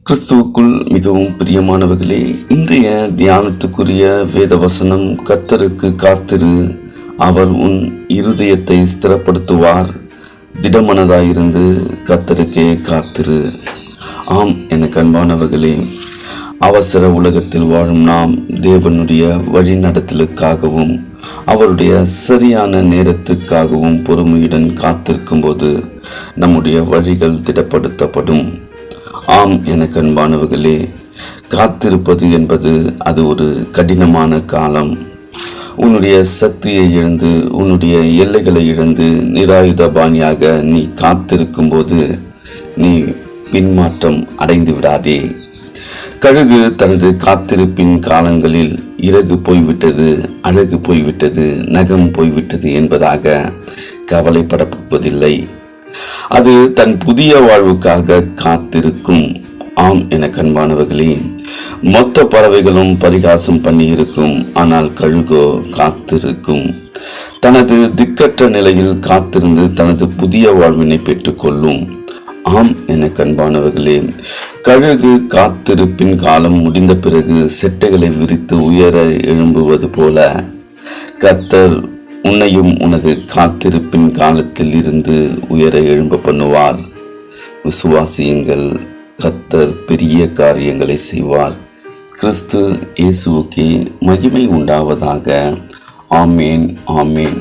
கிறிஸ்துவுக்குள் மிகவும் பிரியமானவர்களே, இன்றைய தியானத்துக்குரிய வேத வசனம், கர்த்தருக்கு காத்திரு, அவர் உன் இருதயத்தை ஸ்திரப்படுத்துவார். திடமனதாயிருந்து கர்த்தருக்கே காத்திரு. ஆம், எனக்கு அன்பானவர்களே, அவசர உலகத்தில் வாழும் நாம் தேவனுடைய வழிநடத்தலுக்காகவும் அவருடைய சரியான நேரத்துக்காகவும் பொறுமையுடன் காத்திருக்கும் போது நம்முடைய வழிகள் திடப்படுத்தப்படும். ஆம், எனக்கு அன்பானவர்களே, காத்திருப்பது என்பது அது ஒரு கடினமான காலம். உன்னுடைய சக்தியை இழந்து, உன்னுடைய எல்லைகளை இழந்து நிராயுதபாணியாக நீ காத்திருக்கும் போது நீ பின்மாற்றம் அடைந்து விடாதே. கழுகு தனது காத்திருப்பின் காலங்களில் இறகு போய்விட்டது, அழகு போய்விட்டது, நகம் போய்விட்டது என்பதாக கவலைப்படப்போவதில்லை. அது தன் புதிய வாழ்வுக்காக காத்திருக்கும். ஆம், எனக்கு அன்பானவர்களே, மொத்த பறவைகளும் பரிகாசம் பண்ணி இருக்கும், ஆனால் கழுகோ காத்திருக்கும். தனது திக்கற்ற நிலையில் காத்திருந்து தனது புதிய வாழ்வினை பெற்றுக்கொள்ளும். ஆம், எனக்கு அன்பானவர்களே, கழுகு காத்திருப்பின் காலம் முடிந்த பிறகு செட்டைகளை விரித்து உயர எழும்புவது போல கர்த்தர் உன்னையும் உனது காத்திருப்பின் காலத்தில் இருந்து உயர எழும்ப பண்ணுவார். விசுவாசியுங்கள், கர்த்தர் பெரிய காரியங்களை செய்வார். கிறிஸ்து இயேசுவுக்கே மகிமை உண்டாவதாக. ஆமேன், ஆமேன்.